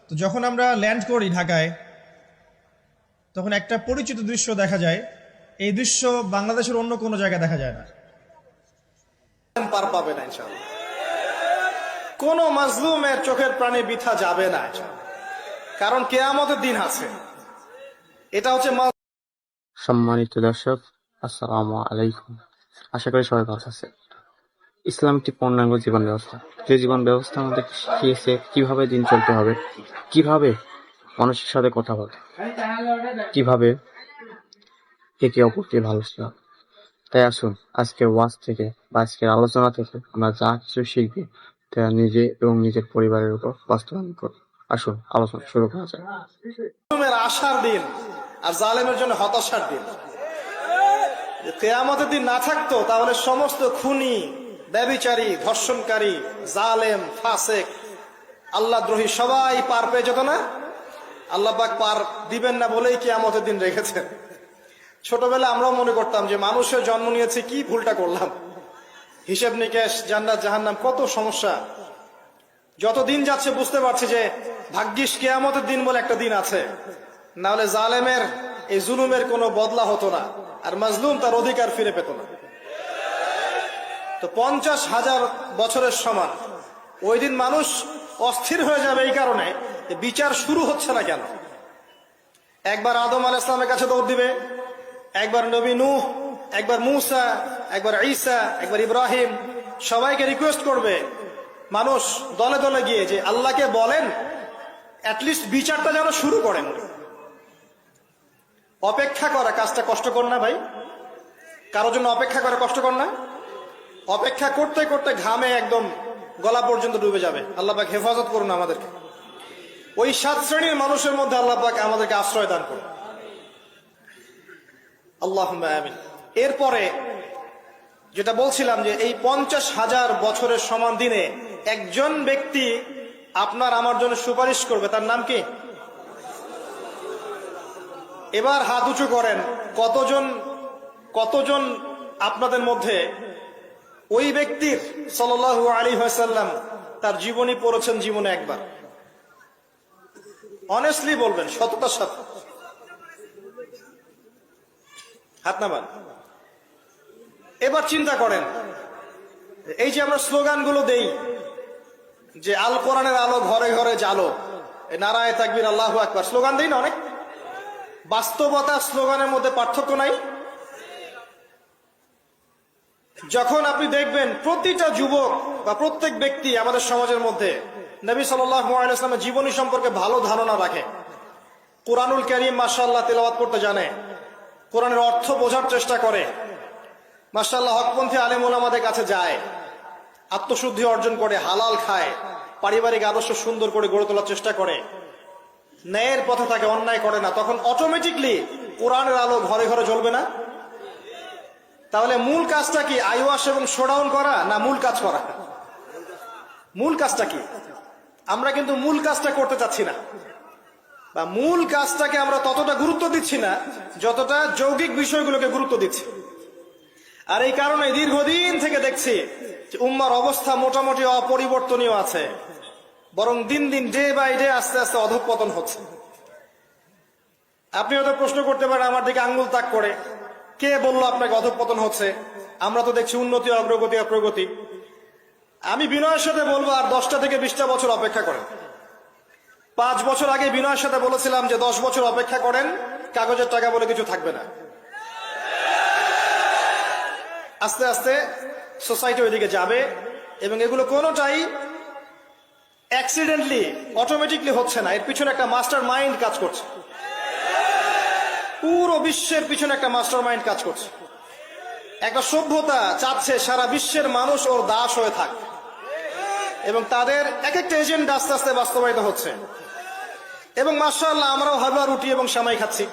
তো যখন আমরা ল্যান্ড করি ঢাকায়, তখন একটা পরিচিত দৃশ্য দেখা যায়। এই দৃশ্য বাংলাদেশের অন্য কোনো জায়গায় দেখা যায় না। পার পাবে না ইনশাআল্লাহ। কোন মাজলুমের চোখের প্রাণী বৃথা যাবে না ইনশাআল্লাহ। কারণ কিয়ামতের দিন আছে। এটা হচ্ছে সম্মানিত দর্শক, আসসালামু আলাইকুম। আশা করি সবাই ভালো আছে। ইসলাম একটি পূর্ণাঙ্গ জীবন ব্যবস্থা, যে জীবন ব্যবস্থা আমাদের শিখিয়েছে কিভাবে দিন চলতে হবে, কিভাবে মানুষের সাথে কথা বলতে, কিভাবে একে অপরকে ভালোবাসতে হবে। তাই আসুন আজকের ওয়াজ থেকে বা আজকের আলোচনা থেকে আমরা যা কিছু শিখবো তা নিজে এবং নিজের পরিবারের উপর বাস্তবায়ন করব। আসুন আলোচনা শুরু করা যায়। মাজলুমের আশার দিন আর জালেমের জন্য হতাশার দিন। কিয়ামতের দিন না থাকতো তাহলে সমস্ত খুনি, ব্যভিচারী, ধর্ষণকারী, জালেম, ফাসেক, আল্লাহদ্রোহী সবাই পার পেয়ে যেত না। আল্লাহ পাক পার দিবেন না বলেই কিয়ামতের দিন রেখেছেন। ছোটবেলা আমরাও মনে করতাম যে মানুষের জন্ম নিয়েছে, কি ভুলটা করলাম, হিসেব নিকেশ, জান্নাত জাহান্নাম, কত সমস্যা। যত দিন যাচ্ছে বুঝতে পারছি যে ভাগ্যিস কিয়ামতের দিন বলে একটা দিন আছে, না হলে জালেমের এই জুলুমের কোনো বদলা হতো না, আর মাজলুম তার অধিকার ফিরে পেত না। তো 50,000 বছরের সমান ওই দিন মানুষ অস্থির হয়ে যাবে এই কারণে বিচার শুরু হচ্ছে না কেন। একবার আদম আলাইহিস সালামের কাছে দৌড় দিবে, একবার নবী নূহ, একবার মূসা, একবার ঈসা, একবার ইব্রাহিম, সবাইকে রিকোয়েস্ট করবে মানুষ দলে দলে গিয়ে যে আল্লাহকে বলেন অ্যাটলিস্ট বিচারটা যেন শুরু করেন। অপেক্ষা করা কাজটা কষ্টকর না ভাই? কারোর জন্য অপেক্ষা করা কষ্টকর না? অপেক্ষা করতে করতে ঘামে একদম গলা পর্যন্ত ডুবে যাবে। আল্লাহ পাক হেফাজত করুন আমাদেরকে। ওই 7 শ্রেণীর মানুষের মধ্যে আল্লাহ পাক আমাদেরকে আশ্রয় দান করুন, আল্লাহুম্মা আমিন। এরপরে যেটা বলছিলাম যে এই 50,000 বছরের সমান দিনে একজন ব্যক্তি আপনার আমার জন্য সুপারিশ করবে, তার নাম কি? এবার হাত উঁচু করেন, কতজন আপনাদের মধ্যে ওই ব্যক্তির সাল্লাল্লাহু আলাইহি ওয়াসাল্লাম তার জীবনী পড়েছেন জীবনে একবার? অনেস্টলি বলবেন, সততার সাথে হাত নামান। এবার চিন্তা করেন, এই যে আমরা স্লোগানগুলো দেই যে আল কোরআনের আলো ঘরে ঘরে জালো, নারায়ে তাকবীর, আল্লাহু আকবার, স্লোগান দেই না অনেক? বাস্তবতা স্লোগানের মধ্যে পার্থক্য নাই। যখন আপনি দেখবেন প্রতিটা যুবক বা প্রত্যেক ব্যক্তি আমাদের সমাজের মধ্যে নবী সাল্লাল্লাহু আলাইহি ওয়াসাল্লামের জীবনী সম্পর্কে ভালো ধারণা রাখে, কোরআনুল কারীম মাশাআল্লাহ তেলাওয়াত করতে জানে, কোরআনের অর্থ বোঝার চেষ্টা করে, মাশাআল্লাহ হকপন্থী আলেম ওলামাদের কাছে যায়, আত্মশুদ্ধি অর্জন করে, হালাল খায়, পারিবারিক আদর্শ সুন্দর করে গড়ে তোলার চেষ্টা করে, ন্যায়ের পথে থাকে, অন্যায় করে না, তখন অটোমেটিকলি কোরআনের আলো ঘরে ঘরে জ্বলবে না? তাহলে মূল কাজটা কি? আইওয়াশ এবং শোডাউন করা, না মূল কাজ করা? মূল কাজটা কি? আমরা কিন্তু মূল কাজটা করতে চাচ্ছি না, বা মূল কাজটাকে আমরা ততটা গুরুত্ব দিচ্ছি না যতটা যৌগিক বিষয়গুলোকে গুরুত্ব দিচ্ছি। আর এই কারণে দীর্ঘদিন থেকে দেখছি যে উম্মার অবস্থা মোটামুটি অপরিবর্তনীয় আছে, বরং দিন দিন ডে বাই ডে আস্তে আস্তে অধঃপতন হচ্ছে। আপনি হয়তো প্রশ্ন করতে পারেন আমার দিকে আঙ্গুল তাক করে, কে বললো আপনাকে অধঃপতন হচ্ছে? আমরা তো দেখছি উন্নতি, অগ্রগতি, প্রগতি। আমি বিনয়ের সাথে বলবো আর 10টা থেকে 20টা বছর অপেক্ষা করেন। 5 বছর আগে বিনয়ের সাথে বলেছিলাম যে 10 বছর অপেক্ষা করেন, কাগজের টাকা বলে কিছু থাকবে না। আস্তে আস্তে সোসাইটি ওইদিকে যাবে, এবং এগুলো কোনোটাই অ্যাক্সিডেন্টলি অটোমেটিকলি হচ্ছে না, এর পিছনে একটা মাস্টার মাইন্ড কাজ করছে। পুরো বিশ্বের পিছনে একটা মাস্টার মাইন্ড কাজ করছে। একটা সভ্যতা চাচ্ছে সারা বিশ্বের মানুষ ওর দাস হয়ে থাক, এবং তাদের এক একটা এজেন্ডা আস্তে আস্তে বাস্তবায়িত হচ্ছে। এবং মাশাআল্লাহ আমরাও হালুয়া রুটি এবং সেমাই খাচ্ছি,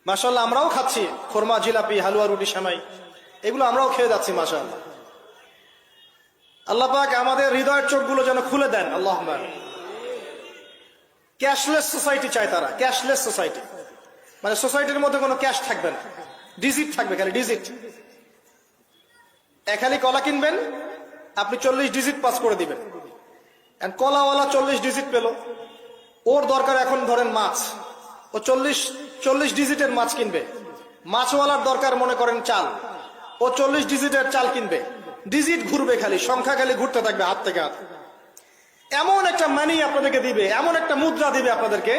মাশাআল্লাহ আমরাও খাচ্ছি খোরমা, জিলাপি, হালুয়া রুটি, সেমাই, এগুলো আমরাও খেয়ে যাচ্ছি মাশাআল্লাহ। আল্লাহ পাক আমাদের হৃদয়ের চোখগুলো যেন খুলে দেন, আল্লাহুম্মা। ক্যাশলেস সোসাইটি চায় তারা, ক্যাশলেস সোসাইটি, মানে সোসাইটির মধ্যে কোনো ক্যাশ থাকবে না, ডিজিট থাকবে, খালি ডিজিট। এক হালি কলা কিনবেন, আপনি 40 ডিজিট পাস করে দিবেন। কলাওয়ালা 40 ডিজিট পেল, ওর দরকার এখন ধরেন মাছ, ও 40 ডিজিটের মাছ কিনবে। মাছওয়ালার দরকার মনে করেন চাল, ও 40 ডিজিটের চাল কিনবে। ডিজিট ঘুরবে, খালি সংখ্যা খালি ঘুরতে থাকবে হাত থেকে হাত। এমন একটা মানি আপনাদেরকে দিবে, এমন একটা মুদ্রা দিবে আপনাদেরকে,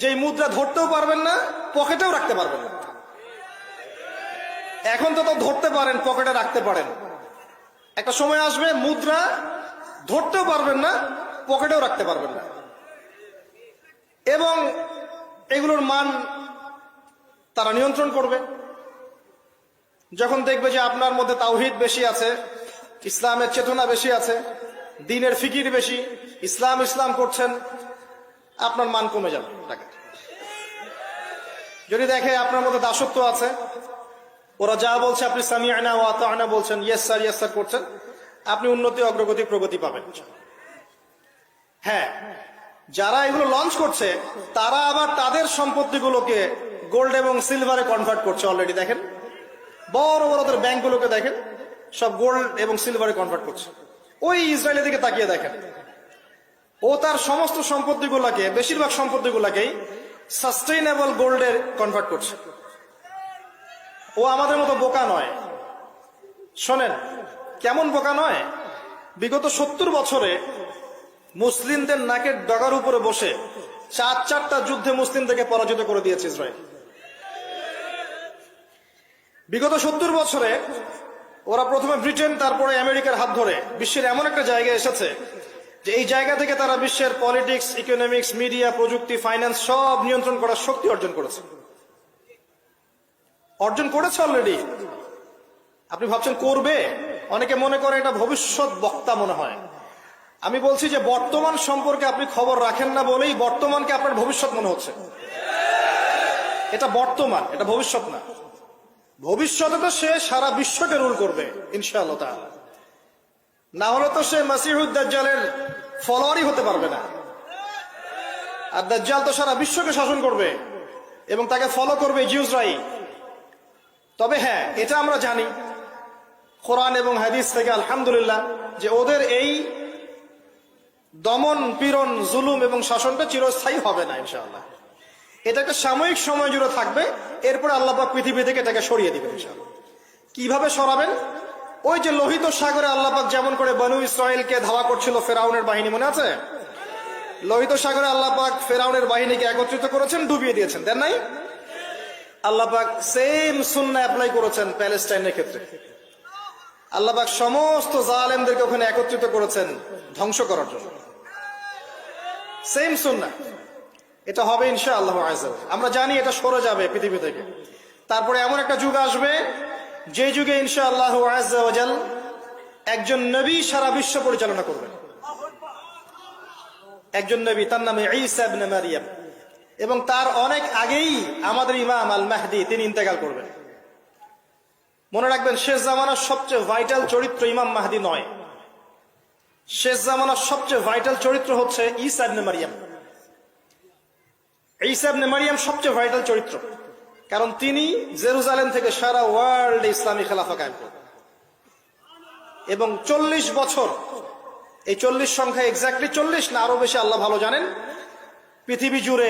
যে মুদ্রা ধরতেও পারবেন না, পকেটেও রাখতে পারবেন না। এখন তো ধরতে পারেন, পকেটে রাখতে পারেন, একটা সময় আসবে মুদ্রা ধরতেও পারবেন না, পকেটেও রাখতে পারবেন না। এবং এগুলোর মান তারা নিয়ন্ত্রণ করবে। যখন দেখবে যে আপনার মধ্যে তাওহীদ বেশি আছে, ইসলামের চেতনা বেশি আছে, দ্বীনের ফিকির বেশি, ইসলাম ইসলাম করছেন, আপনার মান কমে যাবে টাকা। যদি দেখে আপনার মধ্যে দাসত্ব আছে, ওরা যা বলছে আপনি সামিআনা ওয়া আতা'না বলছেন, ইয়েস স্যার ইয়েস স্যার করছেন, আপনি উন্নতি, অগ্রগতি, প্রগতি পাবেন। হ্যাঁ, যারা এগুলো লঞ্চ করছে তারা আবার তাদের সম্পত্তিগুলোকে গোল্ড এবং সিলভারে কনভার্ট করছে অলরেডি। দেখেন বড় বড় ওদের ব্যাংকগুলোকে দেখেন, সব গোল্ড এবং সিলভারে কনভার্ট করছে। ওই ইসরায়েলের দিকে তাকিয়ে দেখেন, ও তার সমস্ত সম্পত্তিগুলোকে, বেশিরভাগ সম্পত্তিগুলোকেই সাস্টেইনেবল গোল্ডে কনভার্ট করছে। ও আমাদের মতো বোকা নয়। শোনেন কেমন বোকা নয়, বিগত 70 বছরে মুসলিমদের নাকের ডগার উপরে বসে 4টা যুদ্ধে মুসলিমদেরকে পরাজিত করে দিয়েছে ইসরায়েল। বিগত 70 বছরে ওরা প্রথমে ব্রিটেন, তারপরে আমেরিকার হাত ধরে বিশ্বের এমন একটা জায়গায় এসেছে যে এই জায়গা থেকে তারা বিশ্বের পলিটিক্স, ইকোনমিক্স, মিডিয়া, প্রযুক্তি, ফাইন্যান্স সব নিয়ন্ত্রণ করার শক্তি অর্জন করেছে অলরেডি। আপনি ভাবছেন করবে? অনেকে মনে করে এটা ভবিষ্যৎ বক্তা মনে হয়। আমি বলছি যে বর্তমান সম্পর্কে আপনি খবর রাখেন না বলেই বর্তমানকে আপনার ভবিষ্যৎ মনে হচ্ছে। এটা বর্তমান, এটা ভবিষ্যৎ না। ভবিষ্যতে তো সে সারা বিশ্বকে রুল করবে ইনশাআল্লাহ তাআলা। না হলে তো সে মাসিহুদ দাজ্জালের ফলোয়ারই হতে পারবে না। আর দাজ্জাল তো সারা বিশ্বকে শাসন করবে এবং তাকে ফলো করবে জিউসরাই। তবে হ্যাঁ, এটা আমরা জানি কোরআন এবং হাদিস থেকে আলহামদুলিল্লাহ যে ওদের এই দমন, পীড়ন, জুলুম এবং শাসনটা চিরস্থায়ী হবে না ইনশাআল্লাহ। এটা একটা সাময়িক সময় জুড়ে থাকবে, এরপর আল্লাহ পাক পৃথিবী থেকে এটাকে সরিয়ে দিবেন ইনশাআল্লাহ। কিভাবে সরাবেন? ওই যে লোহিত সাগরে আল্লাহ পাক যেমন করে বনু ইসরায়েলকে ধাওয়া করছিল ফেরাউনের বাহিনী, মনে আছে? লোহিত সাগরে আল্লাহ পাক ফেরাউনের বাহিনীকে একত্রিত করেছেন, ডুবিয়ে দিয়েছেন, দেন নাই? আল্লাহ পাক সেম সুন্নাহ অ্যাপ্লাই করেছেন প্যালেস্টাইনের ক্ষেত্রে। আল্লাহ পাক সমস্ত জালেমদেরকে ওখানে একত্রিত করেছেন ধ্বংস করার জন্য। সেম সুন্নাহ, এটা হবে ইনশাআল্লাহ আযজা ওয়া জাল। আমরা জানি এটা সরে যাবে পৃথিবী থেকে। তারপরে এমন একটা যুগ আসবে যে যুগে ইনশাআল্লাহ আযজা ওয়া জাল একজন নবী সারা বিশ্ব পরিচালনা করবেন। একজন নবী, তার নাম ঈসা ইবনে মারইয়াম। এবং তার অনেক আগেই আমাদের ইমাম আল মাহদি তিনি ইন্তেকাল করবেন। মনে রাখবেন, শেষ জামানার সবচেয়ে ভাইটাল চরিত্র ইমাম মাহদি নয়। শেষ জামানার সবচেয়ে ভাইটাল চরিত্র হচ্ছে ঈসা ইবনে মারইয়াম। ঈসা ইবনে মারইয়াম সবচেয়ে ভাইটাল চরিত্র, কারণ তিনি জেরুজালেম থেকে সারা ওয়ার্ল্ডে ইসলামী খেলাফা কায়েম করেন। এবং 40 বছর, এই 40 সংখ্যা এক্স্যাক্টলি 40 না আরো বেশি আল্লাহ ভালো জানেন, পৃথিবী জুড়ে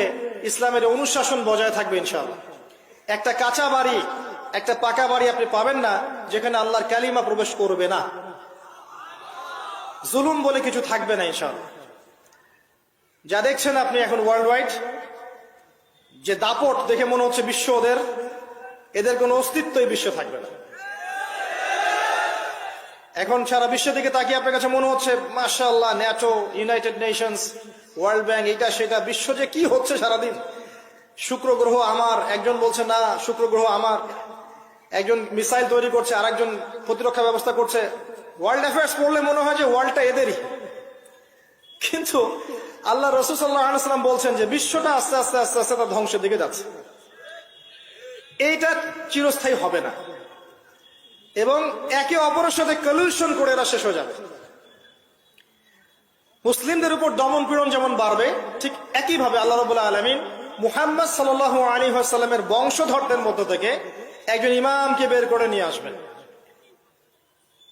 ইসলামের অনুশাসন বজায় থাকবে ইনশাআল্লাহ। একটা কাঁচা বাড়ি, একটা পাকা বাড়ি আপনি পাবেন না যেখানে আল্লাহর কালিমা প্রবেশ করবে না, জুলুম বলে কিছু থাকবে না ইনশাআল্লাহ। যা দেখছেন আপনি এখন ওয়ার্ল্ড ওয়াইড যে দাপট, দেখে মনে হচ্ছে বিশ্ব এদের কোনো অস্তিত্বই বিশ্ব থাকবে না। এখন সারা বিশ্বের দিকে তাকিয়ে আপনার কাছে মনে হচ্ছে মাশাআল্লাহ, NATO, United Nations, world bank, এটা সেটা, বিশ্ব যে কি হচ্ছে সারাদিন। শুক্র গ্রহ আমার, একজন বলছে না শুক্র গ্রহ আমার, একজন মিসাইল তৈরি করছে, আর একজন প্রতিরক্ষা ব্যবস্থা করছে। ওয়ার্ল্ড অ্যাফেয়ার্স পড়লে মনে হয় যে ওয়ার্ল্ডটা এদেরই, কিন্তু আল্লাহ রাসূল সাল্লাল্লাহু আলাইহি ওয়াসাল্লাম বলছেন যে বিশ্বটা আস্তে আস্তে আস্তে আস্তে তার ধ্বংসের দিকে যাচ্ছে। এইটা চিরস্থায়ী হবে না এবং একে অপরের সাথে কলিউশন করে এরা শেষ হয়ে যাবে। মুসলিমদের উপর দমন পীড়ন যেমন বাড়বে, ঠিক একইভাবে আল্লাহ রাব্বুল আলামিন মুহাম্মদ সাল্লাল্লাহু আলাইহি ওয়াসাল্লামের বংশধরদের মধ্য থেকে একজন ইমামকে বের করে নিয়ে আসবেন।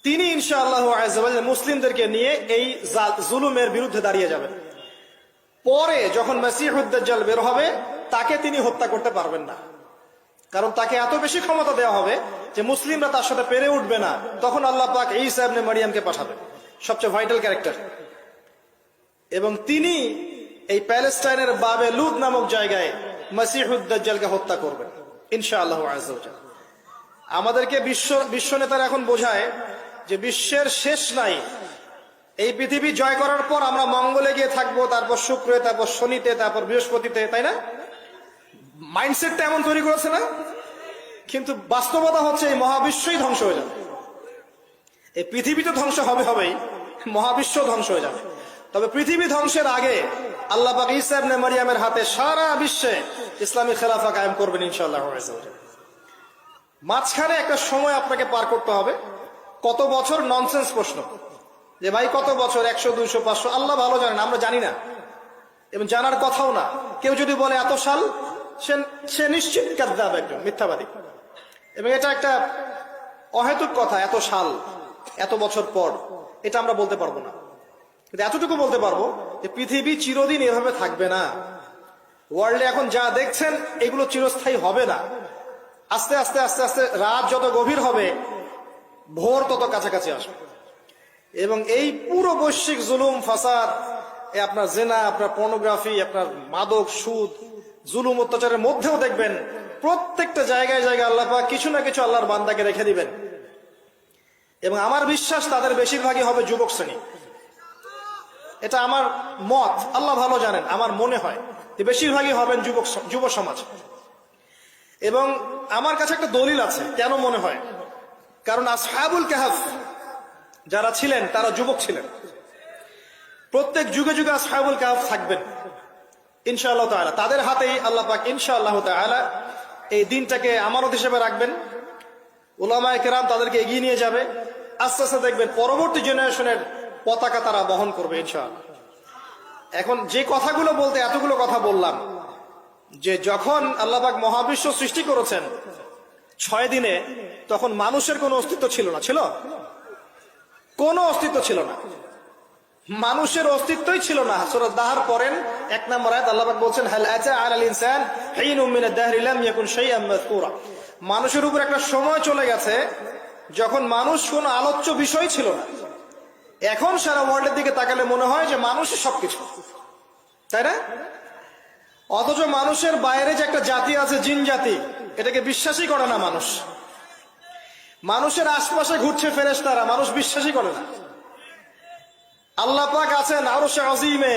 তিনি ইনশাআল্লাহ আযজা ওয়া জাল্লা মুসলিমদেরকে নিয়ে এই জুলুমের বিরুদ্ধে দাঁড়িয়ে যাবেন। পরে যখন মাসিহুদ দাজ্জাল বের হবে তাকে তিনি হত্যা করতে পারবেন না, কারণ তাকে এত বেশি ক্ষমতা দেওয়া হবে যে মুসলিমরা তার সাথে পেরে উঠবে না। তখন আল্লাহ পাক ঈসা ইবনে মারইয়ামকে পাঠাবেন, সবচেয়ে ভাইটাল ক্যারেক্টার, এবং তিনি এই প্যালেস্টাইনের বাবে লুদ নামক জায়গায় মাসিহুদ দাজ্জালকে হত্যা করবেন ইনশাআল্লাহ আযজা ওয়া জাল্লা। আমাদেরকে বিশ্ব নেতারা এখন বোঝায় যে বিশ্বের শেষ নাই, এই পৃথিবী জয় করার পর আমরা মঙ্গলে গিয়ে থাকবো, তারপর শুক্রে, তারপর শনিতে, তারপর বৃহস্পতিতে, তাই না? মাইন্ডসেটটা এমন তৈরি করেছে না? কিন্তু বাস্তবতা হচ্ছে এই মহাবিশ্বই ধ্বংস হয়ে যাবে। এই পৃথিবী তো ধ্বংস হবেই, মহাবিশ্ব ধ্বংস হয়ে যাবে। তবে পৃথিবী ধ্বংসের আগে আল্লাহ পাক ঈসা ইবনে মারইয়ামের হাতে সারা বিশ্বে ইসলামী খেলাফা কায়েম করবেন ইনশাআল্লাহ। মাঝখানে একটা সময় আপনাকে পার করতে হবে। কত বছর? ননসেন্স প্রশ্ন, যে ভাই কত বছর, 100, 200, 500, আল্লাহ ভালো জানেন, আমরা জানি না এবং জানার কথাও না। কেউ যদি বলে এত সাল, সে নিশ্চিত কাযযাব, একজন মিথ্যাবাদী। এবং এটা একটা অহেতুক কথা, এত সাল, এত বছর পর, এটা আমরা বলতে পারবো না। কিন্তু এতটুকু বলতে পারবো যে পৃথিবী চিরদিন এভাবে থাকবে না। ওয়ার্ল্ডে এখন যা দেখছেন এগুলো চিরস্থায়ী হবে না। আস্তে আস্তে আস্তে আস্তে রাত যত গভীর হবে, ভোর তত কাছাকাছি আসবে। এবং এই পুরো বৈশ্বিক জুলুম, ফাসাদ, আপনার জেনা, আপনার পর্নোগ্রাফি, আপনার মাদক, সুদ, জুলুম, অত্যাচারের মধ্যেও দেখবেন প্রত্যেকটা জায়গায় জায়গায় আল্লাহ পাক কিছু না কিছু আল্লাহর বান্দাকে রেখে দিবেন। এবং আমার বিশ্বাস তাদের বেশিরভাগই হবে যুবক শ্রেণী। এটা আমার মত, আল্লাহ ভালো জানেন, আমার মনে হয় যে বেশিরভাগই হবেন যুব সমাজ। এবং আমার কাছে একটা দলিল আছে কেন মনে হয়, কারণ আসহাবুল কাহফ যারা ছিলেন তারা যুবক ছিলেন। প্রত্যেক যুগে যুগে আসহাবুল কাহফ থাকবেন ইনশাআল্লাহ তাআলা। তাদের হাতেই আল্লাহ পাক ইনশাআল্লাহ তাআলা এই দিনটাকে আমানত হিসেবে রাখবেন। উলামায়ে কেরাম তাদেরকে এগিয়ে নিয়ে যাবে। আস্তে আস্তে দেখবেন পরবর্তী জেনারেশনের পতাকা তারা বহন করবে ইনশাআল্লাহ। এখন যে কথাগুলো বলতে এতগুলো কথা বললাম, যে যখন আল্লাহ পাক মহাবিশ্ব সৃষ্টি করেছেন 6 দিনে, তখন মানুষের কোনো অস্তিত্ব ছিল না। ছিল? কোনো অস্তিত্ব ছিল না, মানুষের অস্তিত্বই ছিল না। সূরা দাহর পড়েন 1 নম্বর আয়াত, আল্লাহ পাক বলছেন হাল আতা আলাল ইনসান হিনুম মিনাদ দাহরি লাম ইয়াকুন শাইআন মাযকুরা। মানুষের উপর একটা সময় চলে গেছে যখন মানুষ কোনো আলোচ্য বিষয় ছিল না। এখন সারা ওয়ার্ল্ডের দিকে তাকালে মনে হয় যে মানুষই সবকিছু, তাই না? অথচ মানুষের বাইরে যে একটা জাতি আছে, জিন জাতি, এটাকে বিশ্বাসই করে না মানুষ। মানুষের আশপাশে ঘুরছে ফেরেশতারা, মানুষ বিশ্বাসই করে না। আল্লাহ পাক আছেন আরশে আজিমে,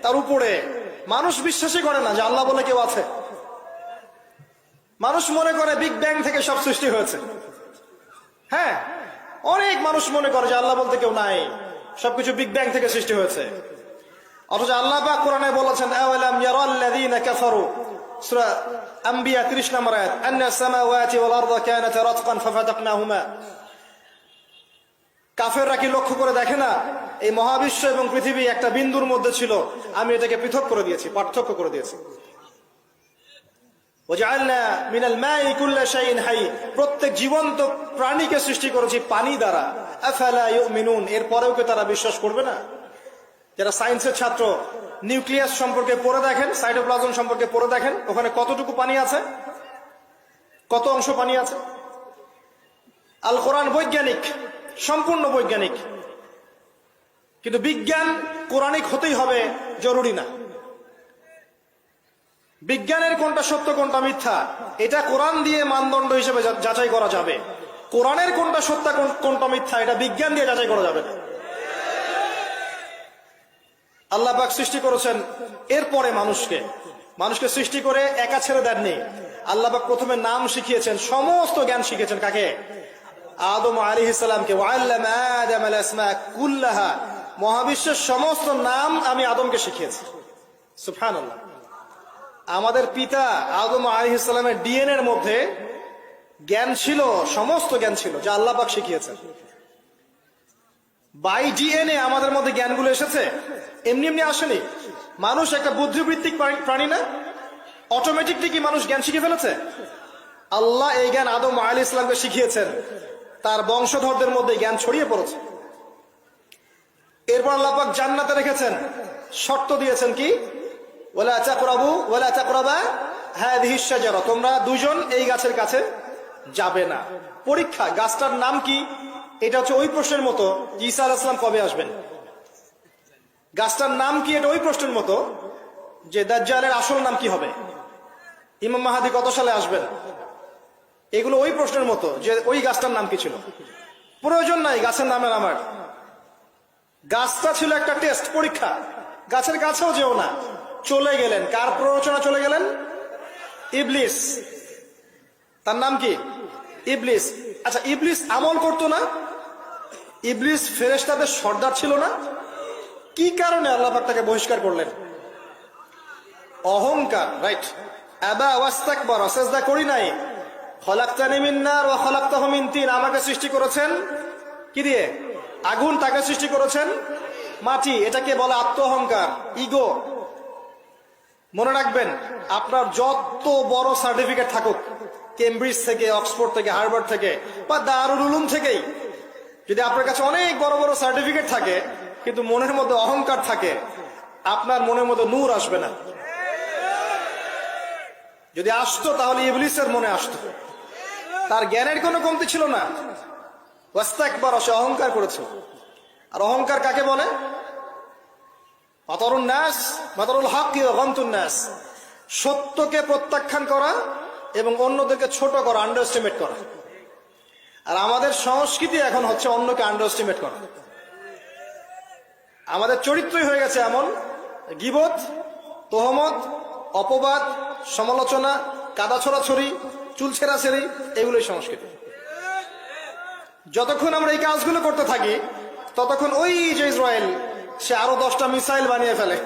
তার উপরে, মানুষ বিশ্বাসই করে না যে আল্লাহ বলে কেউ আছে। মানুষ মনে করে বিগ ব্যাং থেকে সব সৃষ্টি হয়েছে। হ্যাঁ, অনেক মানুষ মনে করে যে আল্লাহ বলতে কেউ নাই, সবকিছু বিগ ব্যাং থেকে সৃষ্টি হয়েছে। অথচ আল্লাহ পাক কোরআনে বলেছেন আওয়ালাম ইয়ারাল্লাযীনা কাফারু, সূরা আম্বিয়া 30 নম্বর আয়াত, আন্নাস সামাওয়াতি ওয়াল আরদা কানাতা রাতকান ফাফাতাকনাহুমা। কাফেররা কি লক্ষ্য করে দেখে না এই মহাবিশ্ব এবং পৃথিবী একটা বিন্দুর মধ্যে ছিল, আমি এটাকে পৃথক করে দিয়েছি, পার্থক্য করে দিয়েছি। ওয়াজআলনা মিনাল মাই কুল্লা শাইইন হাই, প্রত্যেক জীবন্ত প্রাণীকে সৃষ্টি করেছি পানি দ্বারা। আফালা ইউমিনুন, এরপরেও কি তারা বিশ্বাস করবে না? যারা সায়েন্সের ছাত্র, নিউক্লিয়াস সম্পর্কে পড়ে দেখেন, সাইটোপ্লাজম সম্পর্কে পড়ে দেখেন, ওখানে কতটুকু পানি আছে, কত অংশ পানি আছে। আল কোরআন বৈজ্ঞানিক, সম্পূর্ণ বৈজ্ঞানিক, কিন্তু বিজ্ঞান কোরআনিক হতেই হবে জরুরি না। বিজ্ঞানের কোনটা সত্য কোনটা মিথ্যা এটা কোরআন দিয়ে মানদণ্ড হিসেবে যাচাই করা যাবে। কোরআনের কোনটা সত্য কোনটা মিথ্যা এটা বিজ্ঞান দিয়ে যাচাই করা যাবে না। আল্লাহ পাক সৃষ্টি করেছেন, এরপরে মানুষকে সৃষ্টি করে একা ছেড়ে দেননি। আল্লাহ পাক প্রথমে নাম শিখিয়েছেন, সমস্ত জ্ঞান শিখিয়েছেন কাকে? আদম আলাইহিস সালামকে। ওয়াল্লামা আদম আল আসমা কুল্লাহা, মহাবিশ্বের সমস্ত নাম আমি আদমকে শিখিয়েছি। সুবহানাল্লাহ। আমাদের পিতা আদম আলাইহিস সালামের ডিএনএ এর মধ্যে জ্ঞান ছিল, সমস্ত জ্ঞান ছিল যা আল্লাহ পাক শিখিয়েছেন। বাই ডিএনএ আমাদের মধ্যে জ্ঞানগুলো এসেছে, এমনি এমনি আসেনি। মানুষ একটা বুদ্ধিবৃত্তিক প্রাণী না? অটোমেটিকলি কি মানুষ জ্ঞান শিখে ফেলেছে? আল্লাহ এই জ্ঞান আদম আলাইহিস সালামকে শিখিয়েছেন। তার বংশধরদের মধ্যে জ্ঞান ছড়িয়ে পড়েছে। এরপর আল্লাহ পাক জান্নাতে রেখেছেন, শর্ত দিয়েছেন কি, ওয়ালা তাকরাবু ওয়ালা তাকরাবা হাযিহিশ শাজারা, তোমরা দুজন এই গাছের কাছে যাবে না। পরীক্ষা, গাছটার নাম কি? এটা হচ্ছে ওই প্রশ্নের মতো ঈসা আলাইহিস সালাম কবে আসবেন। গাছটার নাম কি? এটা ওই প্রশ্নের মতো যে দাজ্জালের আসল নাম কি হবে, ইমাম মাহদী কত সালে আসবেন। এগুলো ওই প্রশ্নের মতো যে ওই গাছটার নাম কি ছিল। প্রয়োজন নাই গাছের নামের আমার। গাছটা ছিল একটা টেস্ট, পরীক্ষা। গাছের কাছেও যেও না। চলে গেলেন, কার প্ররোচনা চলে গেলেন? ইবলিস। তার নাম কি? ইবলিস। আচ্ছা, ইবলিস আমল করতো না? ইবলিস ফেরেশতাদের সর্দার ছিল না? কি কারণে আল্লাহ পাক তাকে বহিষ্কার করলেন? অহংকার, রাইট। আবা ওয়াস্তাকবার, সিজদা করি নাই। খলাকতানি মিন নার ওয়া খলাকতাহু মিন তিন, আমাকে সৃষ্টি করেছেন কি দিয়ে? আগুন। তাকে সৃষ্টি করেছেন মাটি। এটাকে বলে আত্ম অহংকার, ইগো। মনে রাখবেন, আপনার যত বড় সার্টিফিকেট থাকুক, কেমব্রিজ থেকে, অক্সফোর্ড থেকে, হার্ভার্ড থেকে বা দারুল উলুম থেকেই, যদি আপনার কাছে অনেক বড় বড় সার্টিফিকেট থাকে কিন্তু মনের মধ্যে অহংকার থাকে, আপনার মনের মধ্যে নূর আসবে না। যদি আসতো তাহলে ইবলিসের মনে আসতো। তার জ্ঞানের কোনো কমতি ছিল না। ওয়াস্তাকবার, সে অহংকার করেছে। আর অহংকার কাকে বলে? মাতারুন নাস মাতারুল হক ওয়া গামতুন নাস, সত্যকে প্রত্যাখ্যান করা এবং অন্যদেরকে ছোট করা, আন্ডার এস্টিমেট করা। আর আমাদের সংস্কৃতি এখন হচ্ছে অন্যকে আন্ডার এস্টিমেট করা। আমাদের চরিত্রই হয়ে গেছে এমন, গীবত, তোহমত, অপবাদ, সমালোচনা, কাদা ছড়াছড়ি, চুল ছেঁড়াছেড়ি, এগুলোই সংস্কৃতি। যতক্ষণ আমরা এই কাজগুলো করতে থাকি ততক্ষণ ওই যে ইসরায়েল, সে আরো 10টা মিসাইল বানিয়ে ফেলে।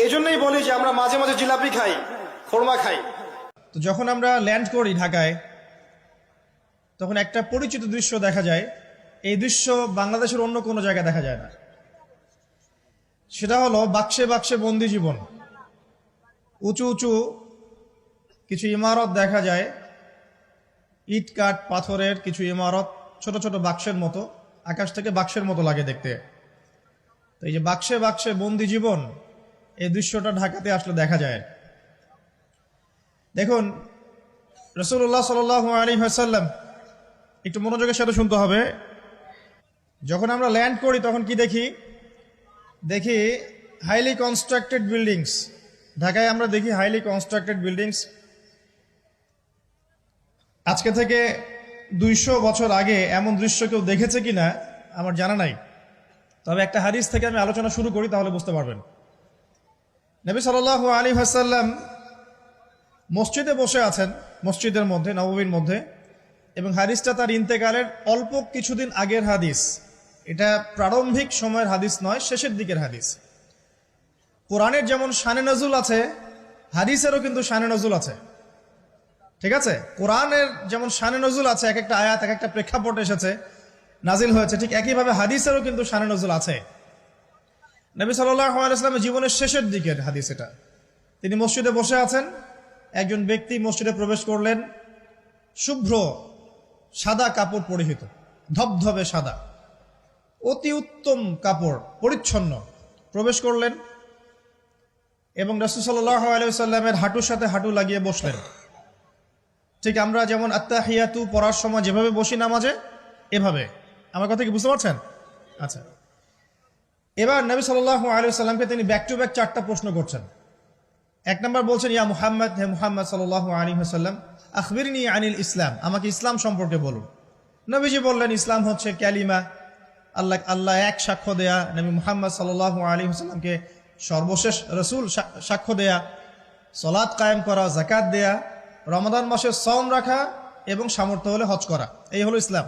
এই জন্যই বলি যে আমরা মাঝে মাঝে জিলাপি খাই, খোরমা খাই। তো যখন আমরা ল্যান্ড করি ঢাকায়, তখন একটা পরিচিত দৃশ্য দেখা যায়। এই দৃশ্য বাংলাদেশের অন্য কোনো জায়গায় দেখা যায় না। সেটা হলো বাক্সে বাক্সে বন্দি জীবন। উঁচু উঁচু কিছু ইমারত দেখা যায়, ইট কাঠ পাথরের কিছু ইমারত, ছোট ছোট বাক্সের মতো, আকাশ থেকে বাক্সের মতো লাগে দেখতে। তো এই যে বাক্সে বাক্সে বন্দি জীবন, এই দৃশ্যটা ঢাকাতে আসলে দেখা যায়। দেখুন, রাসূলুল্লাহ সাল্লাল্লাহু আলাইহি ওয়াসাল্লাম, একটু মনোযোগের সাথে শুনতে হবে। যখন আমরা ল্যান্ড করি তখন কি দেখি? দেখি হাইলি কনস্ট্রাক্টেড বিল্ডিংস। ঢাকায় আমরা দেখি হাইলি কনস্ট্রাক্টেড বিল্ডিংস। আজকে থেকে 200 বছর আগে এমন দৃশ্য কেউ দেখেছে কিনা আমার জানা নাই। তবে একটা হাদিস থেকে আমি আলোচনা শুরু করি, তাহলে বুঝতে পারবেন। নবী সাল্লাল্লাহু আলাইহি ওয়াসাল্লাম মসজিদে বসে আছেন, মসজিদের মধ্যে, নববীর মধ্যে, এবং হাদিসটা তার ইন্তেকালের অল্প কিছুদিন আগের হাদিস। এটা প্রারম্ভিক সময়ের হাদিস নয়, শেষের দিকের হাদিস। কোরআনের যেমন শানে নজুল আছে, হাদিসেরও কিন্তু শানে নজুল আছে। ঠিক আছে? কোরআনের যেমন শানে নজুল আছে, এক একটা আয়াত এক একটা প্রেক্ষাপট এসেছে, নাজিল হয়েছে, ঠিক একইভাবে হাদিসেরও কিন্তু শানে নজুল আছে। নবী সাল্লাল্লাহু আলাইহি ওয়াসাল্লামের জীবনের শেষের দিকের হাদিস এটা। তিনি মসজিদে বসে আছেন, একজন ব্যক্তি মসজিদে প্রবেশ করলেন, শুভ্র সাদা কাপড় পরিহিত, ধবধবে সাদা, অতি উত্তম কাপড়, পরিচ্ছন্ন, প্রবেশ করলেন এবং রাসূল সাল্লাল্লাহু আলাইহি ওয়াসাল্লামের হাঁটুর সাথে হাঁটু লাগিয়ে বসলেন। ঠিক আমরা যেমন আত্তাহিয়াতু পড়ার সময় যেভাবে বসি নামাজে, এভাবে। আমার কথা কি বুঝতে পারছেন? আচ্ছা, এবার নবী সাল্লাল্লাহু আলাইহি ওয়াসাল্লামকে তিনি ব্যাক টু ব্যাক 4টা প্রশ্ন করছেন। এক নম্বর বলছেন, ইয়া মুহাম্মদ, হে মুহাম্মদ সাল্লাল্লাহু আলাইহি ওয়াসাল্লাম, আখবিরনি আনিল ইসলাম, আমাকে ইসলাম সম্পর্কে বলুন। নবীজি বললেন, ইসলাম হচ্ছে কালিমা, আল্লাহ এক সাক্ষ্য দেয়া, নবী মুহাম্মদ সাল্লাল্লাহু আলাইহি ওয়াসাল্লামকে সর্বশেষ রাসূল সাক্ষ্য দেয়া, সালাত কায়েম করা, যাকাত দেয়া, রমাদান মাসে সওম রাখা এবং সামর্থ্য হলে হজ করা, এই হলো ইসলাম।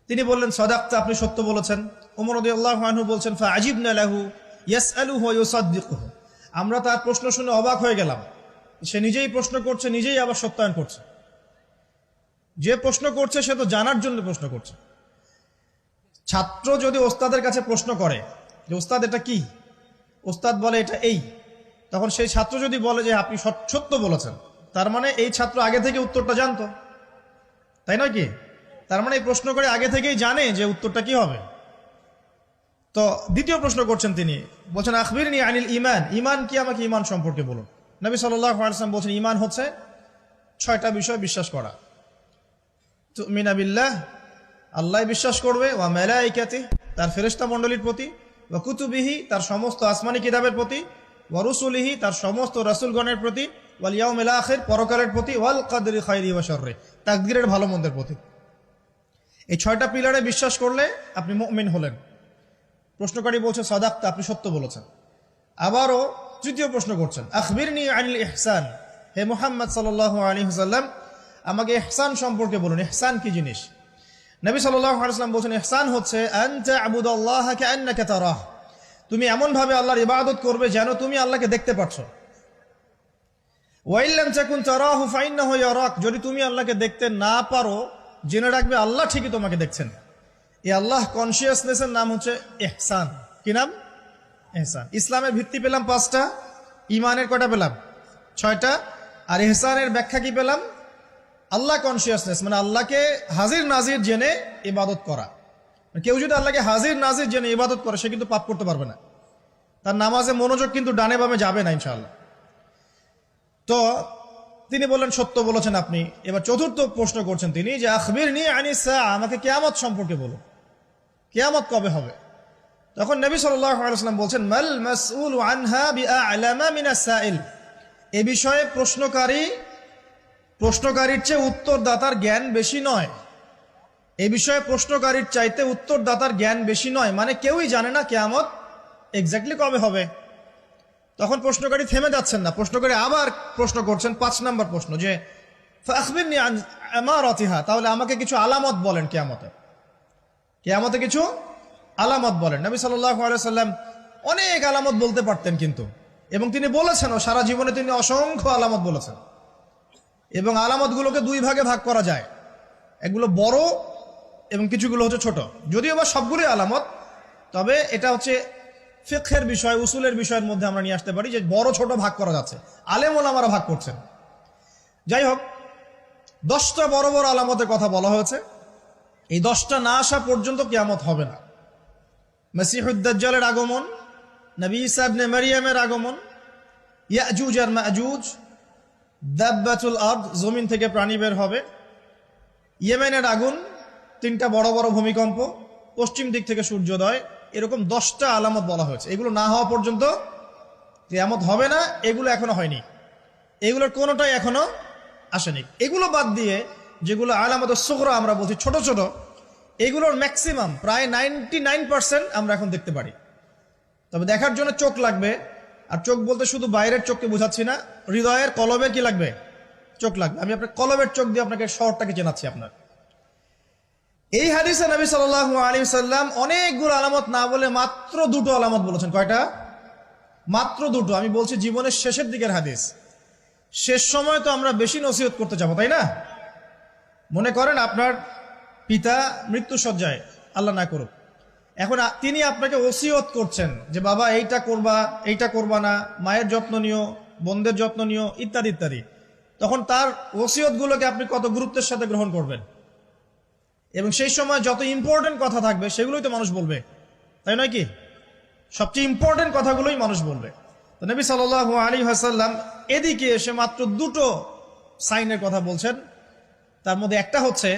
তিনি বললেন, সাদাকতা, আপনি সত্য বলেছেন। ওমর রাদিয়াল্লাহু আনহু বলছেন, ফাআজিবনা লাহু ইয়াসআলুহু ওয়া ইউসাদ্দিকুহু, আমরা তার প্রশ্ন শুনে অবাক হয়ে গেলাম। সে নিজেই প্রশ্ন করছে, নিজেই আবার সত্যায়ন করছে। যে প্রশ্ন করছে সে তো জানার জন্য প্রশ্ন করছে। ছাত্র যদি ওস্তাদের কাছে প্রশ্ন করে যে ওস্তাদ এটা কি, ওস্তাদ বলে এটা এই, তখন সেই ছাত্র যদি বলে যে আপনি সত্য বলেছেন, তার মানে এই ছাত্র আগে থেকে উত্তরটা জানতো, তাই নয় কি? তার মানে এই প্রশ্ন করে আগে থেকেই জানে যে উত্তরটা কি হবে। তো দ্বিতীয় প্রশ্ন করছেন তিনি, বলছেন আখবিরনি আনিল ঈমান, ঈমান কি, আমাকে ঈমান সম্পর্কে বলুন। নবী সাল্লাল্লাহু আলাইহি ওয়াসাল্লাম বলছেন ঈমান হচ্ছে 6টা বিষয় বিশ্বাস করা। তুমিনা বিল্লাহ, আল্লাহ বিশ্বাস করবে, ওয়া মালাইকাতিহি, তার ফেরেশতা মণ্ডলীর প্রতি, ওয়া কুতুবিহি, তার সমস্ত আসমানি কিতাবের প্রতি, ওয়া রুসুলিহি, তার সমস্ত রাসূলগণের প্রতি, ওয়াল ইয়াউমিল আখির, পরকালের প্রতি, ওয়াল কদরি খায়রি ওয়া শাররি, তাকদীরের ভালো মন্দের প্রতি। এই 6টা পিলারে বিশ্বাস করলে আপনি মুমিন হলেন। প্রশ্নকারী বলছে সাদাক্তা, আপনি সত্য বলেছেন। আবারও তৃতীয় প্রশ্ন করছেন, আখবিরনি আনিল ইহসান, হে মুহাম্মদ সাল্লাল্লাহু আলাইহি ওয়াসাল্লাম, আমাকে ইহসান সম্পর্কে বলুন, ইহসান কি জিনিস? নবী সাল্লাল্লাহু আলাইহি ওয়াসাল্লাম বলছেন ইহসান হচ্ছে আন তা'বুদাল্লাহা কাআন্নাকা তারাহ, তুমি এমন ভাবে আল্লাহর ইবাদত করবে যেন তুমি আল্লাহকে দেখতে পাচ্ছ। ওয়া ইল্লাম তাকুন তারাহু ফাইন্নাহু ইয়ারাক, যদি তুমি আল্লাহকে দেখতে না পারো জেনে রাখবে আল্লাহ ঠিকই তোমাকে দেখছেন। এই আল্লাহ কনসিয়াসনেসের নাম হচ্ছে ইহসান। কি নাম? ইহসান। ইসলামের ভিত্তি পেলাম 5টা, ইমানের কয়টা পেলাম? 6টা। আর ইহসানের ব্যাখ্যা কি পেলাম? আল্লাহ কনসিয়াসনেস, মানে আল্লাহকে হাজির নাজির জেনে ইবাদত করা। কেউ যদি আল্লাহকে হাজির নাজির জেনে ইবাদত করে সে কিন্তু পাপ করতে পারবে না, তার নামাজে মনোযোগ কিন্তু ডানে বামে যাবে না ইনশাআল্লাহ। তো তিনি বললেন সত্য বলেছেন আপনি। এবার চতুর্থ প্রশ্ন করছেন তিনি যে আখবিরনি আনিস সাআ, আমাকে কিয়ামত সম্পর্কে বলুন, কিয়ামত কবে হবে? তখন নবী সাল্লাল্লাহু আলাইহি ওয়াসাল্লাম বলছেন মাল মাসউলু আনহা বিআ'লামা মিনাস সাইল, এ বিষয়ে প্রশ্নকারীর চেয়ে উত্তরদাতার জ্ঞান বেশি নয়। এই বিষয়ে প্রশ্নকারীর চাইতে উত্তরদাতার জ্ঞান বেশি নয়, মানে কেউই জানে না কিয়ামত এক্স্যাক্টলি কবে হবে। তখন প্রশ্নকারী থেমে যাচ্ছেন না, প্রশ্নকারী আবার প্রশ্ন করছেন, 5 নম্বর প্রশ্ন, যে ফাখবিরনি আন আমারাতিহা, তাহলে আমাকে কিছু আলামত বলেন কিয়ামতে কিছু আলামত বলেন। নবী সাল্লাল্লাহু আলাইহি ওয়াসাল্লাম অনেক আলামত বলতে পারতেন কিন্তু, এবং তিনি বলেছেন, সারা জীবনে তিনি অসংখ্য আলামত বলেছেন। এবং আলামতগুলোকে 2 ভাগে ভাগ করা যায়, এগুলো বড় এবং কিছুগুলো হচ্ছে ছোট। যদিও বা সবগুলোই আলামত, তবে এটা হচ্ছে ফিকহের বিষয়, উসুলের বিষয়ের মধ্যে আমরা নিয়ে আসতে পারি যে বড় ছোট ভাগ করা যাচ্ছে, আলেম ওলামারা ভাগ করছেন। যাই হোক, 10টা বড় বড় আলামতের কথা বলা হয়েছে। এই 10টা না আসা পর্যন্ত কিয়ামত হবে না। মসিহুদ দাজ্জালের আগমন, নবী ঈসা ইবনে মারইয়ামের আগমন, ইয়াজুজ আর মাজুজ, দাব্বাতুল আরদ, জমিন থেকে প্রাণী বের হবে, ইয়েমেনের আগুন, 3টা বড় বড় ভূমিকম্প, পশ্চিম দিক থেকে সূর্যোদয়, এরকম 10টা আলামত বলা হয়েছে। এগুলো না হওয়া পর্যন্ত কিয়ামত হবে না। এগুলো এখনো হয়নি, এগুলোর কোনোটাই এখনো আসেনি। এগুলো বাদ দিয়ে যেগুলো আলামত সুগরা আমরা বলছি, ছোট ছোট, এগুলোর ম্যাক্সিমাম প্রায় 99% আমরা এখন দেখতে পারি। তবে দেখার জন্য চোখ লাগবে, আর চোখ বলতে শুধু বাইরের চোখকে বোঝাচ্ছি না, হৃদয়ের কলবের কি লাগবে? চোখ লাগবে। আমি আপনার কলবের চোখ দিয়ে আপনাকে শহরটাকে চেনাচ্ছি। আপনার এই হাদিসে নবী সাল্লাল্লাহু আলাইহি ওয়াসাল্লাম অনেকগুলো আলামত না বলে মাত্র 2টো আলামত বলেছেন। কয়টা? মাত্র 2টো। আমি বলছি জীবনের শেষের দিকের হাদিস, শেষ সময় তো আমরা বেশি নসিহত করতে যাবো, তাই না? মনে করেন আপনার পিতা মৃত্যুসজ্জায়, আল্লাহ না করুক, এখন তিনি আপনাকে ওসিয়ত করছেন যে বাবা এইটা করবা, এইটা করবা না, মায়ের যত্ন নিও, বোনদের যত্ন নিও, ইত্যাদি ইত্যাদি। তখন তার ওসিয়তগুলোকে আপনি কত গুরুত্বের সাথে গ্রহণ করবেন, এবং সেই সময় যত ইম্পর্টেন্ট কথা থাকবে সেগুলোই তো মানুষ বলবে, তাই নয় কি? সবচেয়ে ইম্পর্টেন্ট কথাগুলোই মানুষ বলবে। তো নবী সাল্লাল্লাহু আলাইহি ওয়াসাল্লাম এদিকে এসে মাত্র 2টো সাইনের কথা বলছেন। তার মধ্যে একটা হচ্ছে,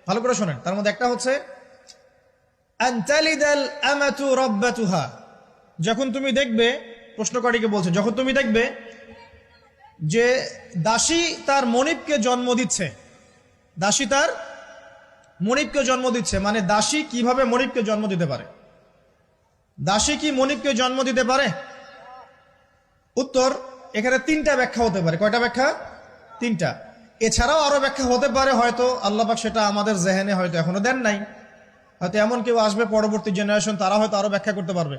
ভালো করে শোনেন, তার মধ্যে একটা হচ্ছে আনতালিদাল আমাতু রাব্বাতুহা, যখন তুমি দেখবে, প্রশ্নকারীকে বলছে, যখন তুমি দেখবে যে দাসী তার মনিবকে জন্ম দিচ্ছে, দাসী তার মনিবকে জন্ম দিচ্ছে, মানে দাসী কিভাবে মনিবকে জন্ম দিতে পারে? দাসী কি মনিবকে জন্ম দিতে পারে? উত্তর, এখানে 3টা ব্যাখ্যা হতে পারে। কয়টা ব্যাখ্যা? 3টা। এছাড়াও আরো ব্যাখ্যা হতে পারে, হয়তো আল্লাহ পাক সেটা আমাদের জেহেনে হয়তো এখনো দেন নাই, হয়তো এমন কেউ আসবে পরবর্তী জেনারেশন, তারা হয়তো আরো ব্যাখ্যা করতে পারবে।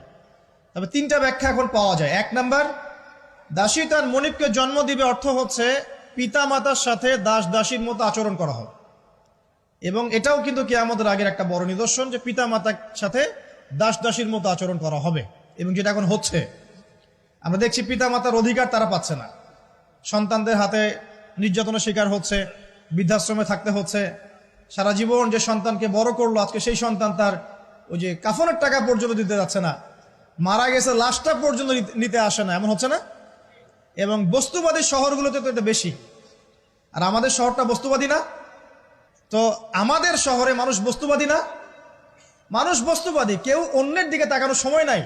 তবে 3টা ব্যাখ্যা এখন পাওয়া যায়। 1 নাম্বার, দাসী তার মনিবকে জন্ম দিবে অর্থ হচ্ছে পিতা মাতার সাথে দাস দাসীর মতো আচরণ করা হবে, এবং এটাও কিন্তু কিয়ামতের আগের একটা বড় নিদর্শন যে পিতা মাতার সাথে দাস দাসীর মতো আচরণ করা হবে, এবং যেটা এখন হচ্ছে। আমরা দেখছি পিতা মাতার অধিকার তারা পাচ্ছে না, সন্তানদের হাতে নির্যাতনের শিকার হচ্ছে, বৃদ্ধাশ্রমে থাকতে হচ্ছে, সারা জীবন যে সন্তানকে বড় করলো আজকে সেই সন্তান তার ওই যে কাফনের টাকা পর্যন্ত দিতে যাচ্ছে না, মারা গেছে লাশটা পর্যন্ত নিতে আসে না, এমন হচ্ছে না? এবং বস্তুবাদী শহরগুলোতে তো এটা বেশি। আর আমাদের শহরটা বস্তুবাদী না? তো আমাদের শহরে মানুষ বস্তুবাদী না? মানুষ বস্তুবাদী, কেউ অন্যের দিকে তাকানোর সময় নাই।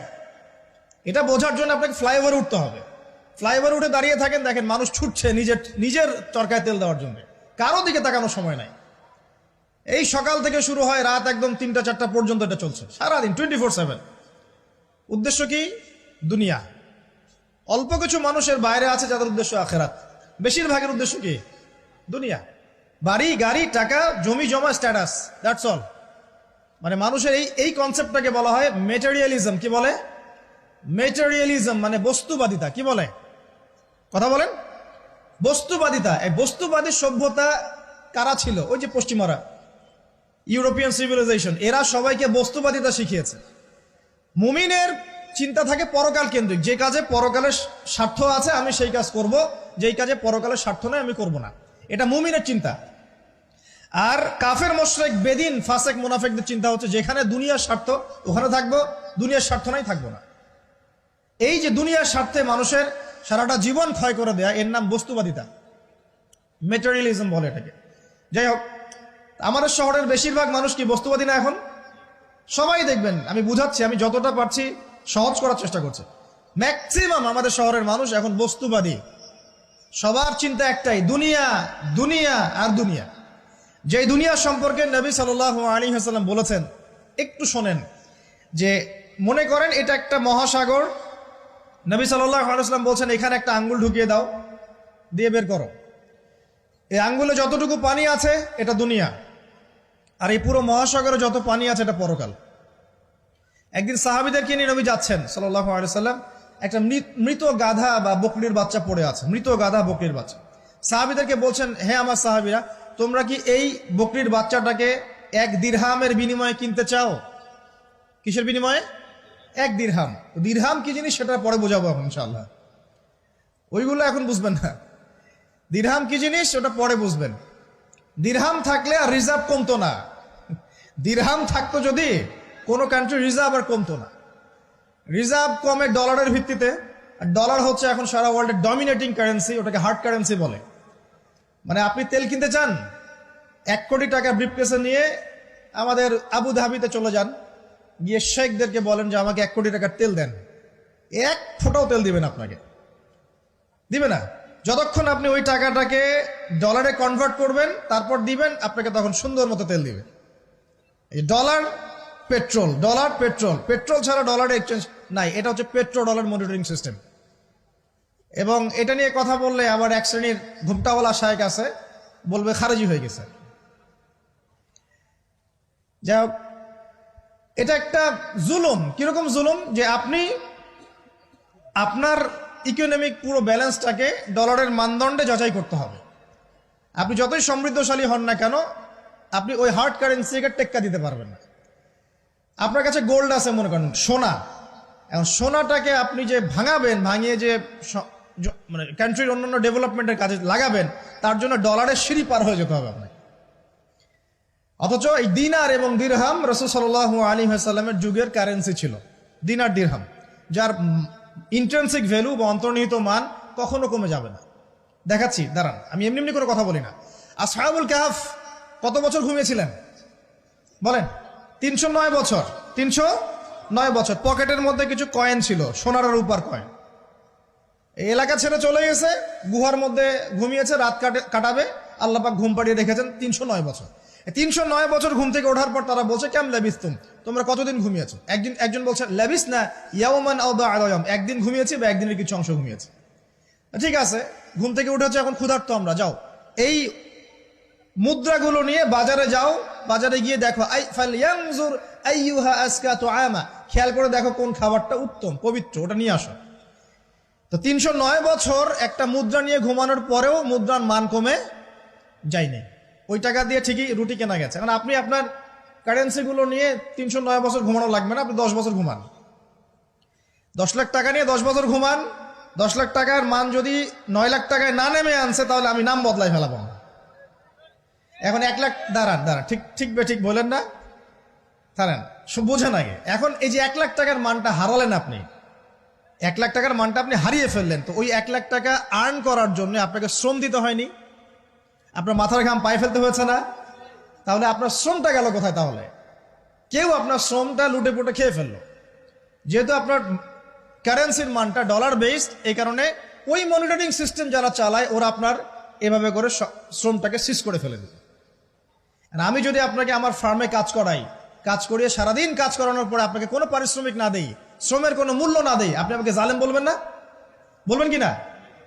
এটা বোঝার জন্য আপনাকে ফ্লাইওভারে উঠতে হবে। ফ্লাইওভারে উঠে দাঁড়িয়ে থাকেন, দেখেন মানুষ ছুটছে নিজের চরকায় তেল দেওয়ার জন্য, কারো দিকে তাকানোর সময় নাই। এই সকাল থেকে শুরু হয়, রাত একদম 3টা-4টা পর্যন্ত এটা চলছে, সারাদিন 24/7। উদ্দেশ্য কি? দুনিয়া। অল্প কিছু মানুষের বাইরে আছে যাদের উদ্দেশ্য আখেরাত, বেশিরভাগের উদ্দেশ্য কি? দুনিয়া। বাড়ি, গাড়ি, টাকা, জমি জমা, স্ট্যাটাস, দ্যাটস অল। মানে মানুষের এই কনসেপ্টটাকে বলা হয় মেটেরিয়ালিজম। কি বলে? মেটেরিয়ালিজম মানে বস্তুবাদিতা। কি বলে? কথা বলেন। বস্তুবাদিতা। এই বস্তুবাদী সভ্যতা কারা ছিল? ওই যে পশ্চিমারা, ইউরোপিয়ান সিভিলাইজেশন, এরা সবাইকে বস্তুবাদিতা শিখিয়েছে। মুমিনের চিন্তা থাকে পরকাল কেন্দ্রিক, যে কাজে পরকালের স্বার্থ আছে আমি সেই কাজ করব, যেই কাজে পরকালের স্বার্থ নাই আমি করব না। এটা মুমিনের চিন্তা। আর কাফের, মুশরিক, বেদিন, ফাসেক, মুনাফিকদের চিন্তা হচ্ছে যেখানে দুনিয়ার স্বার্থ ওখানে থাকবো, দুনিয়ার স্বার্থ নাই থাকবো না। এই যে দুনিয়ার স্বার্থে মানুষের সারাটা জীবন ক্ষয় করে দেয়া, এর নাম বস্তুবাদিতা, মেটেরিয়ালিজম বলে এটাকে। যাই হোক, আমাদের শহরের বেশিরভাগ মানুষ কি বস্তুবাদী না? এখন সবাই দেখবেন, আমি বুঝাচ্ছি, আমি যতটা পারছি সহজ করার চেষ্টা করছি। ম্যাক্সিমাম আমাদের শহরের মানুষ এখন বস্তুবাদী। সবার চিন্তা একটাই, দুনিয়া, দুনিয়া আর দুনিয়া। যে দুনিয়া সম্পর্কে নবী সাল্লাল্লাহু আলাইহি ওয়াসাল্লাম বলেছেন, একটু শোনেন। যে মনে করেন এটা একটা মহাসাগর, নবী সাল্লাল্লাহু আলাইহি ওয়াসাল্লাম বলছেন এখানে একটা আঙ্গুল ঢুকিয়ে দাও, দিয়ে বের করো। এই আঙ্গুলে যতটুকু পানি আছে এটা দুনিয়া, আর এই পুরো মহাসাগরে যত পানি আছে এটা পরকাল। একদিন সাহাবীদেরকে নিয়ে নবী যাচ্ছেন সাল্লাল্লাহু আলাইহি ওয়াসাল্লাম, একটা মৃত গাধা বা বকরির বাচ্চা পড়ে আছে, মৃত গাধা বকরির বাচ্চা। সাহাবীদেরকে বলছেন, হে আমার সাহাবীরা, তোমরা কি এই বকরির বাচ্চাটাকে 1 দিরহামের বিনিময়ে কিনতে চাও? কিসের বিনিময়ে? 1 দিরহাম। দিরহাম কি জিনিস সেটা পরে বোঝাবো এখন ইনশাআল্লাহ, ওইগুলো এখন বুঝবেন না। দিরহাম কি জিনিস ওটা পরে বুঝবেন। দিরহাম থাকলে আর রিজার্ভ কমতো না। দিরহাম থাকতো যদি, কোনো কান্ট্রি রিজার্ভ আর কমতো না। রিজার্ভ কমে ডলারের ভিত্তিতে, আর ডলার হচ্ছে এখন সারা ওয়ার্ল্ডের ডমিনেটিং কারেন্সি, ওটাকে হার্ড কারেন্সি বলে। মানে আপনি তেল কিনতে চান, 1 কোটি টাকা ব্রিফকেসে নিয়ে আমাদের আবু ধাবিতে চলে যান, গিয়ে শেখদেরকে বলেন যে আমাকে 1 কোটি টাকার তেল দেন, 1 ফোঁটাও তেল দিবেন আপনাকে, দিবে না। যতক্ষণ আপনি ওই টাকাটাকে ডলারে কনভার্ট করবেন তারপর দিবেন, আপনাকে তখন সুন্দর মতো তেল দিবে। এই dollar petrol, dollar petrol, petrol ছাড়া ডলারের এক্সচেঞ্জ নাই। এটা হচ্ছে পেট্রো ডলার মনিটরিং সিস্টেম। এবং এটা নিয়ে কথা বললে আবার এক শ্রেণীর ঘুমটাওয়ালা শায়েখ আছে, বলবে খারেজি হয়ে গেছে। যাই হোক, এটা একটা জুলুম। কিরকম জুলুম? যে আপনি আপনার ইকোনমিক পুরো ব্যালেন্সটাকে ডলারের মানদণ্ডে যাচাই করতে হবে। আপনি যতই সমৃদ্ধশালী হন না কেন, আপনি ওই হার্ড কারেন্সিকে টেক্কা দিতে পারবেন না। আপনার কাছে গোল্ড আছে, মনে করেন সোনা, এখন সোনাটাকে আপনি যে ভাঙাবেন, ভাঙিয়ে যে মানে কান্ট্রির অন্যান্য ডেভেলপমেন্টের কাজে লাগাবেন, তার জন্য ডলারের সিঁড়ি পার হয়ে যেতে হবে আপনাকে। অথচ এই দিনার এবং দিরহাম রাসূল সাল্লাল্লাহু আলাইহি ওয়াসাল্লামের যুগের কারেন্সি ছিল, দিনার দিরহাম, যার ইন্ট্রিনসিক ভ্যালু বা অন্তর্নিহিত মান কখনো কমে যাবে না। দেখাচ্ছি, দাঁড়ান, আমি এমনি এমনি করে কথা বলি না। আসহাবুল কাহফ কত বছর ঘুমিয়েছিলেন বলেন? 309 বছর। 309 বছর। পকেটের মধ্যে কিছু কয়েন ছিল, সোনার আর রূপার কয়েন। এই এলাকা ছেড়ে চলে গেছে, গুহার মধ্যে ঘুমিয়েছে, রাত কাটাবে, আল্লাহ পাক ঘুম পাড়িয়ে রেখেছেন 309 বছর। 309 বছর ঘুম থেকে ওঠার পর তারা বলছে, কেম লাবিস্তুম, তোমরা কতদিন ঘুমিয়েছো? একজন বলছে লাবিস না ইয়াওমান আও বা'দা ইয়াওম, একদিন ঘুমিয়েছি বা একদিনের কিছু অংশ ঘুমিয়েছি। ঠিক আছে, ঘুম থেকে উঠেছে, এখন ক্ষুধার্ত আমরা, যাও এই মুদ্রাগুলো নিয়ে বাজারে যাও, বাজারে গিয়ে দেখো ফালয়ানজুর আইয়ুহা আজকা তুআমা, খেয়াল করে দেখো কোন খাবারটা উত্তম পবিত্র, ওটা নিয়ে আসো। তো 309 বছর একটা মুদ্রা নিয়ে ঘুমানোর পরেও মুদ্রার মান কমে যায়নি। ওই টাকা দিয়ে ঠিকই রুটি কেনা গেছে। কারণ আপনি আপনার কারেন্সিগুলো নিয়ে 309 বছর ঘুমানো লাগবে না, আপনি 10 বছর ঘুমান। 10 লাখ টাকা নিয়ে 10 বছর ঘুমান, 10 লাখ টাকার মান যদি 9 লাখ টাকায় না নেমে আনছে তাহলে আমি নাম বদলাই ফেলাবো। এখন 1 লাখ দাঁড়ান ঠিক বলেন না, দাঁড়ান বোঝেন আগে। এখন এই যে 1 লাখ টাকার মানটা হারালেন আপনি, 1 লাখ টাকার মানটা আপনি হারিয়ে ফেললেন, তো ওই 1 লাখ টাকা আর্ন করার জন্য আপনাকে শ্রম দিতে হয়নি? আপনার মাথার ঘাম পায়ে ফেলতে হয়েছে না? তাহলে আপনার শ্রমটা গেল কোথায়? তাহলে কেউ আপনার শ্রমটা লুটে পুটে খেয়ে ফেললো। যেহেতু আপনার কারেন্সির মানটা ডলার বেসড, এই কারণে ওই মনিটরিং সিস্টেম যারা চালায় ওরা আপনার এভাবে করে শ্রমটাকে সিজ করে ফেলে দেবে। আর আমি যদি আপনাকে আমার ফার্মে কাজ করিয়ে সারাদিন কাজ করানোর পরে আপনাকে কোনো পারিশ্রমিক না দেই, শ্রমের কোনো মূল্য না দেই, আপনি আমাকে জালেম বলবেন না? বলবেন কি না?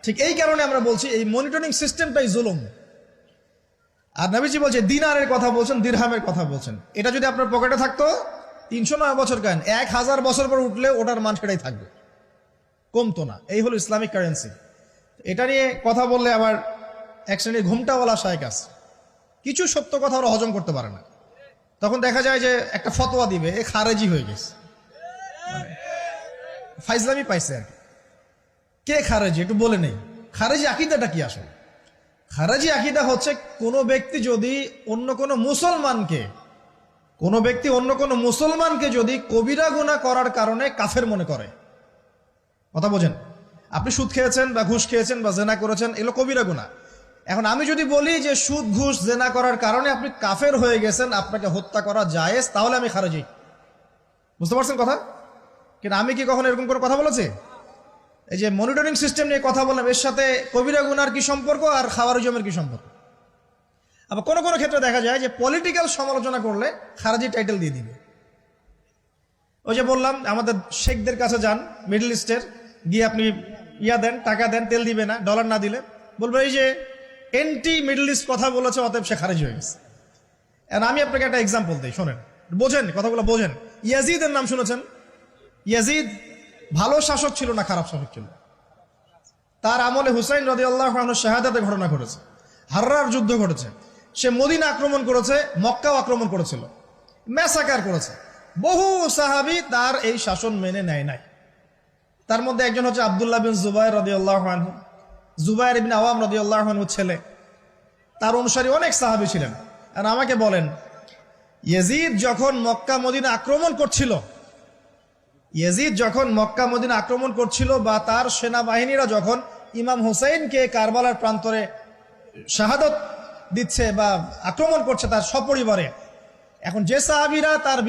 ঠিক এই কারণে আমরা বলছি এই মনিটরিং সিস্টেমটাই জুলুম। আর নবীজি বলছে দিনারের কথা বলছেন, দিরহামের কথা বলছেন। এটা যদি আপনার পকেটে থাকতো 309 বছর কেন 1000 বছর পর উঠলে ওটার মান সেটাই থাকবে, কমতো না। এই হলো ইসলামিক কারেন্সি। এটা নিয়ে কথা বললে আবার এক শ্রেণীর ঘুমটাওয়ালা শায়েখ আছে, কিছু সত্য কথা ওরা হজম করতে পারে না। তখন দেখা যায় যে একটা ফতোয়া দিবে, এ খারেজি হয়ে গেছে, ফাইজলামি পাইছে আর কি। কে খারেজি একটু বলে নেই। খারেজি আকীদাটা কি আসলে? খারেজি আকীদা হচ্ছে কোনো ব্যক্তি যদি অন্য কোনো মুসলমানকে যদি কবিরা গুনাহ করার কারণে কাফের মনে করে। কথা বোঝেন? আপনি সুদ খেয়েছেন বা ঘুষ খেয়েছেন বা জেনা করেছেন, এগুলো কবিরা গুনাহ। এখন আমি যদি বলি যে সুদ ঘুষ জেনা করার কারণে আপনি কাফের হয়ে গেছেন, আপনাকে হত্যা করা জায়েজ, তাহলে আমি খারেজি। বুঝতে পারছেন কথা? কিন্তু আমি কি কখনো এরকম কোনো কথা বলেছি? এই যে মনিটরিং সিস্টেম নিয়ে কথা বললাম, এর সাথে কবিরা গুনার কি সম্পর্ক আর খাওয়ারিজমের কি সম্পর্ক? আবার কোনো কোনো ক্ষেত্রে দেখা যায় যে পলিটিক্যাল সমালোচনা করলে খারেজি টাইটেল দিয়ে দিবে। ওই যে বললাম আমাদের শেখদের কাছে যান মিডল ইস্টের, গিয়ে আপনি দেন, টাকা দেন, তেল দিবে না, ডলার না দিলে বলবে এই যে এন্টি মিডল ইস্ট কথা বলেছে, অতএব সে খারিজ হয়ে গেছে। আমি আপনাকে একটা এক্সাম্পল দিই, শোনেন, বোঝেন কথাগুলো বোঝেন। ইয়াজিদের নাম শুনেছেন? ইয়াজিদ ভালো শাসক ছিল না খারাপ শাসক ছিল? তার আমলে হুসাইন রাদিয়াল্লাহু আনহু শাহাদাতের ঘটনা ঘটেছে, হাররার যুদ্ধ ঘটেছে, সে মদিনা আক্রমণ করেছে, মক্কাও আক্রমণ করেছিল, ম্যাসাকার করেছে। বহু সাহাবী তার এই শাসন মেনে নেয় নাই। তার মধ্যে একজন হচ্ছে আব্দুল্লাহ বিন জুবাইর রাদিয়াল্লাহু আনহু, জুবাইর ইবনে আওয়াম রাদিয়াল্লাহু আনহুর ছেলে। তার অনুসারী অনেক সাহাবী ছিলেন। আর আমাকে বলেন, ইয়াজিদ যখন মক্কা মদিনা আক্রমণ করছিল বা তার সেনাবাহিনীরা যখন ইমাম হুসাইনকে কারবালার প্রান্তরে শাহাদত দিচ্ছে বা আক্রমণ করছে তার সপরিবারে, এখন যে সাহাবীরা তার